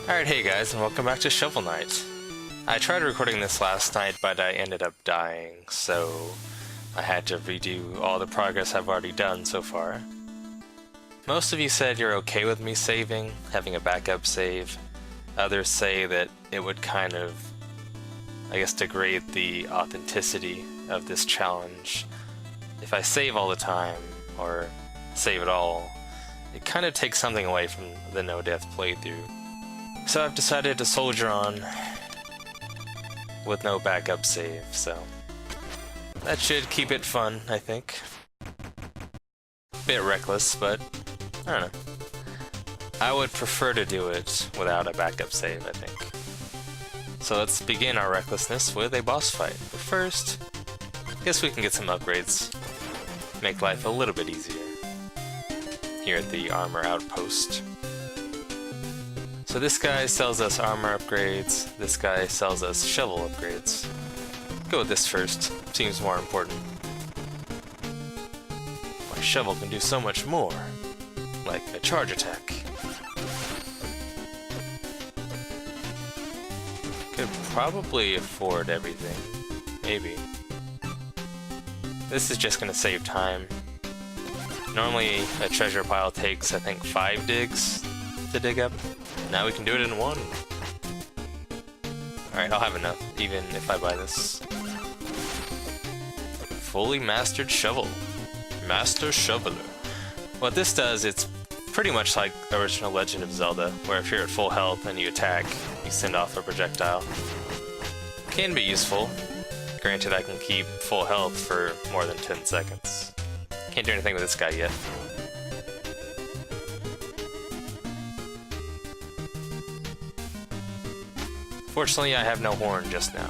Alright, hey guys, and welcome back to Shovel Knight. I tried recording this last night, but I ended up dying, so I had to redo all the progress I've already done so far. Most of you said you're okay with me saving, having a backup save. Others say that it would kind of, I guess, degrade the authenticity of this challenge. If I save all the time, or save it all, it kind of takes something away from the no-death playthrough. So I've decided to soldier on with no backup save, so that should keep it fun, I think. Bit reckless, but I don't know. I would prefer to do it without a backup save, I think. So let's begin our recklessness with a boss fight. But first, I guess we can get some upgrades. Make life a little bit easier here at the armor outpost. So this guy sells us armor upgrades, this guy sells us shovel upgrades. Go with this first, seems more important. My shovel can do so much more, like a charge attack. Could probably afford everything, maybe. This is just gonna save time. Normally a treasure pile takes, I think, 5 digs to dig up. Now we can do it in 1. Alright, I'll have enough, even if I buy this. Fully mastered shovel. Master Shoveler. What this does, it's pretty much like the original Legend of Zelda, where if you're at full health and you attack, you send off a projectile. Can be useful. Granted, I can keep full health for more than 10 seconds. Can't do anything with this guy yet. Fortunately, I have no horn just now.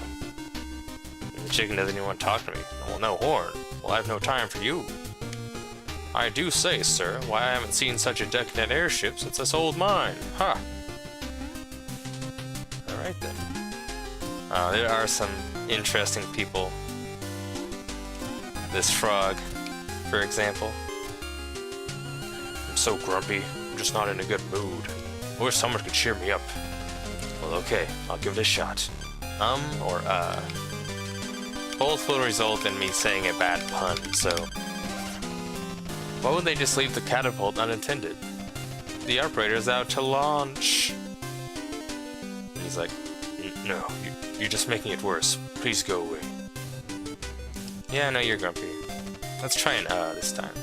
The chicken doesn't even want to talk to me. Well, no horn. Well, I have no time for you. I do say, sir, why I haven't seen such a decadent airship since I sold mine. Ha! Alright then. There are some interesting people. This frog, for example. I'm so grumpy. I'm just not in a good mood. I wish someone could cheer me up. Well, okay, I'll give it a shot. Or both will result in me saying a bad pun, so why would they just leave the catapult unattended? The operator's out to launch. And he's like, no, you're just making it worse. Please go away. Yeah, I know you're grumpy. Let's try an this time.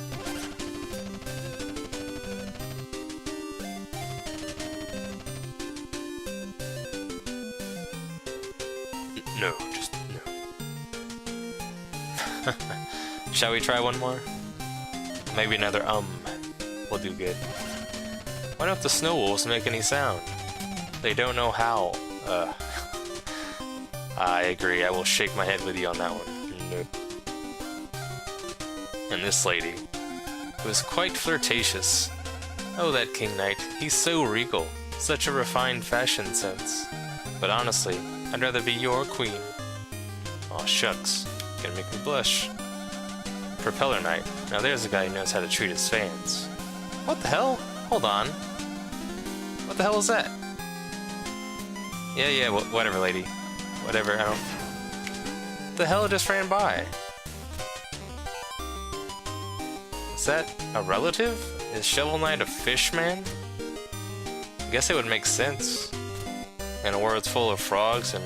No, just no. Shall we try one more? Maybe another will do good. Why don't the snow wolves make any sound? They don't know how. I agree, I will shake my head with you on that one. Nope. And this lady was quite flirtatious. Oh, that King Knight, he's so regal. Such a refined fashion sense. But honestly, I'd rather be your queen. Aw, shucks. Gonna make me blush. Propeller Knight. Now there's a guy who knows how to treat his fans. What the hell? Hold on. What the hell is that? Yeah, whatever, lady. Whatever, I don't... The hell just ran by? Is that a relative? Is Shovel Knight a fish man? I guess it would make sense. In a world full of frogs and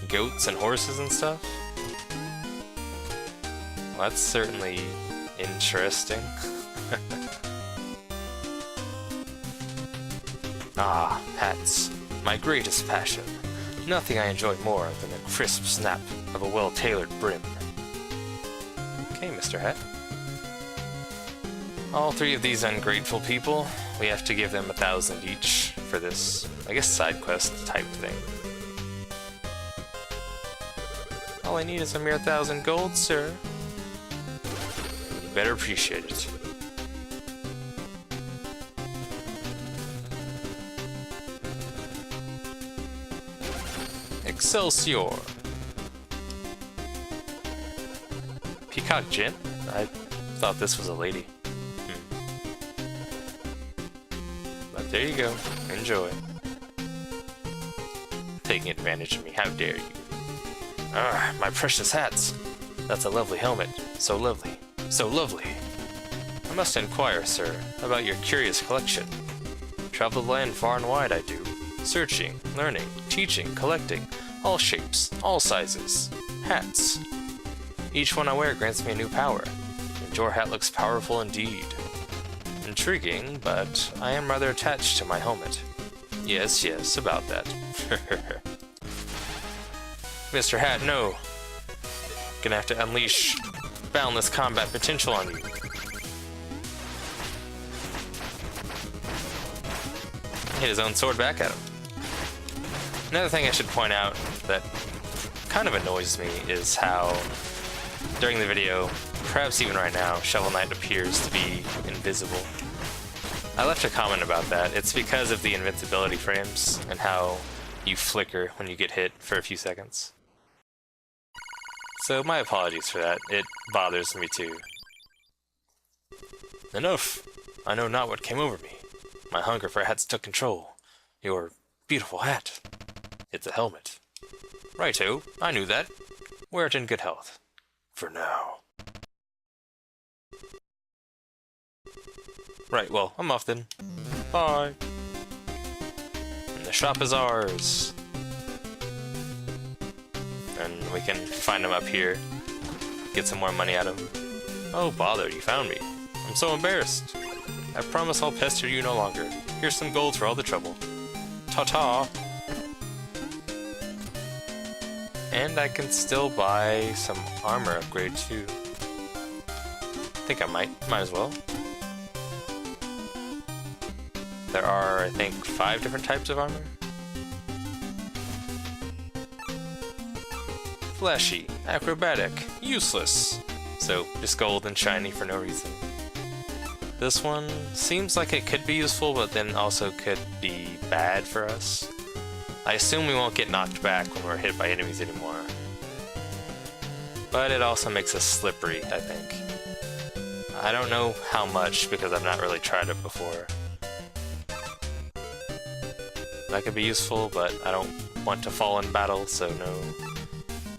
goats and horses and stuff? Well, that's certainly interesting. Ah, hats. My greatest passion. Nothing I enjoy more than the crisp snap of a well-tailored brim. Okay, Mr. Hat. All 3 of these ungrateful people, we have to give them 1,000 each for this, I guess, side quest type thing. All I need is a mere 1,000 gold, sir. You better appreciate it. Excelsior! Peacock Gin? I thought this was a lady. But there you go. Enjoy. taking advantage of me. How dare you? Ah, my precious hats. That's a lovely helmet. So lovely. So lovely. I must inquire, sir, about your curious collection. Travel the land far and wide, I do. Searching, learning, teaching, collecting. All shapes, all sizes. Hats. Each one I wear grants me a new power. And your hat looks powerful indeed. Intriguing, but I am rather attached to my helmet. Yes, yes, about that. Mr. Hat, no. Gonna have to unleash boundless combat potential on you. Hit his own sword back at him. Another thing I should point out that kind of annoys me is how, during the video, perhaps even right now, Shovel Knight appears to be invisible. I left a comment about that. It's because of the invincibility frames and how you flicker when you get hit for a few seconds. So my apologies for that. It bothers me too. Enough! I know not what came over me. My hunger for hats took control. Your beautiful hat. It's a helmet. Righto, I knew that. Wear it in good health. For now. Right, well, I'm off then. Bye! And the shop is ours. And we can find him up here. Get some more money out of him. Oh, bother, you found me. I'm so embarrassed. I promise I'll pester you no longer. Here's some gold for all the trouble. Ta-ta! And I can still buy some armor upgrade too. I think I might as well. There are, I think, 5 different types of armor. Flashy, acrobatic, useless. So, just gold and shiny for no reason. This one seems like it could be useful, but then also could be bad for us. I assume we won't get knocked back when we're hit by enemies anymore. But it also makes us slippery, I think. I don't know how much, because I've not really tried it before. That could be useful, but I don't want to fall in battle, so no.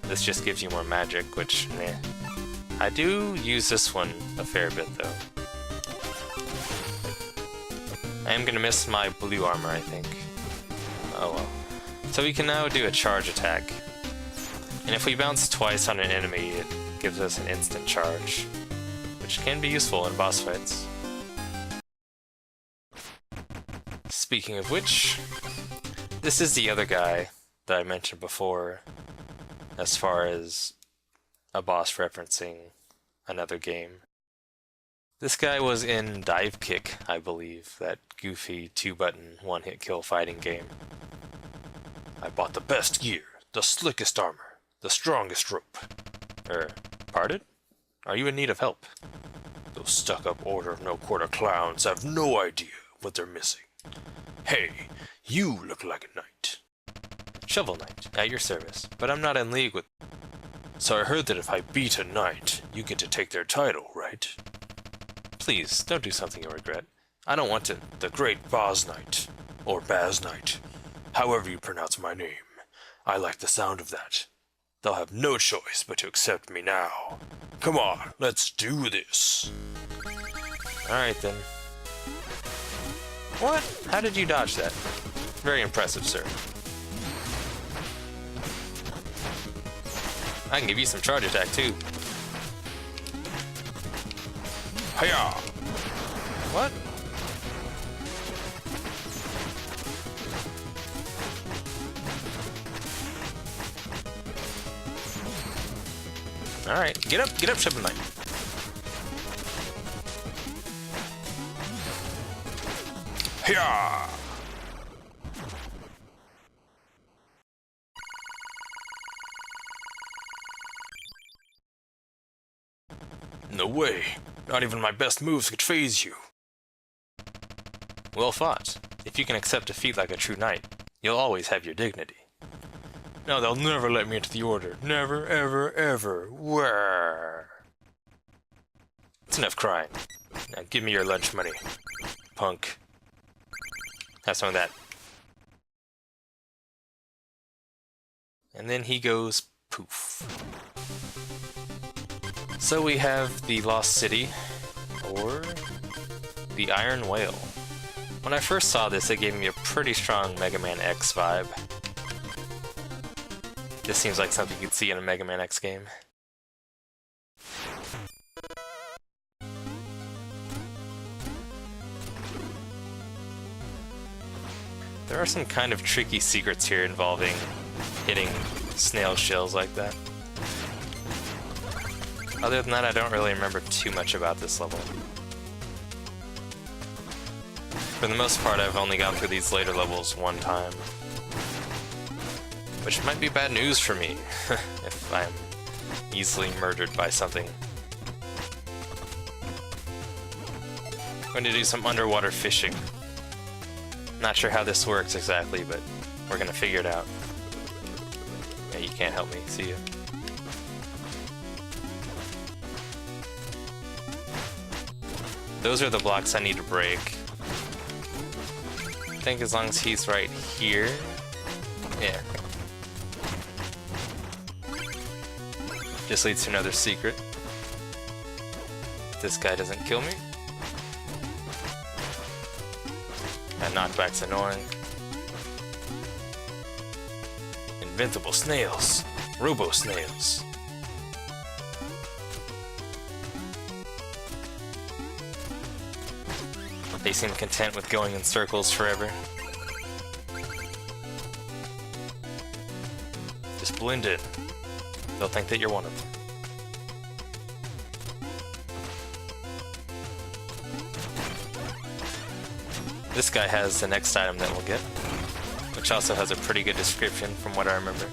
This just gives you more magic, which, meh. I do use this one a fair bit, though. I am gonna miss my blue armor, I think. Oh well. So we can now do a charge attack. And if we bounce twice on an enemy, it gives us an instant charge, which can be useful in boss fights. Speaking of which, this is the other guy that I mentioned before, as far as a boss referencing another game. This guy was in Dive Kick, I believe, that goofy 2-button one-hit kill fighting game. I bought the best gear, the slickest armor, the strongest rope. Pardon? Are you in need of help? Those stuck-up Order of No Quarter clowns have no idea what they're missing. Hey, you look like a knight. Shovel Knight, at your service, but I'm not in league with... So I heard that if I beat a knight, you get to take their title, right? Please, don't do something you'll regret. I don't want to... The Great Baz Knight, or Baz Knight, however you pronounce my name. I like the sound of that. They'll have no choice but to accept me now. Come on, let's do this. Alright then. What? How did you dodge that? Very impressive, sir. I can give you some charge attack too. Hiya! What? Alright, get up, Shovel Knight. Hiya! No way. Not even my best moves could faze you. Well fought. If you can accept defeat like a true knight, you'll always have your dignity. No, they'll never let me into the Order. Never, ever, ever. Where? It's enough crying. Now give me your lunch money, punk. Have some of that. and then he goes poof. So we have the Lost City, or the Iron Whale. When I first saw this, it gave me a pretty strong Mega Man X vibe. This seems like something you'd see in a Mega Man X game. There are some kind of tricky secrets here involving hitting snail shells like that. Other than that, I don't really remember too much about this level. For the most part, I've only gone through these later levels one time. Which might be bad news for me, if I'm easily murdered by something. I'm going to do some underwater fishing. Not sure how this works exactly, but we're gonna figure it out. Yeah, you can't help me, see ya. Those are the blocks I need to break. I think as long as he's right here... yeah. Just leads to another secret. This guy doesn't kill me. That knockback's annoying. Invincible snails. Robo-snails. They seem content with going in circles forever. Just blend in. They'll think that you're one of them. This guy has the next item that we'll get, which also has a pretty good description from what I remember.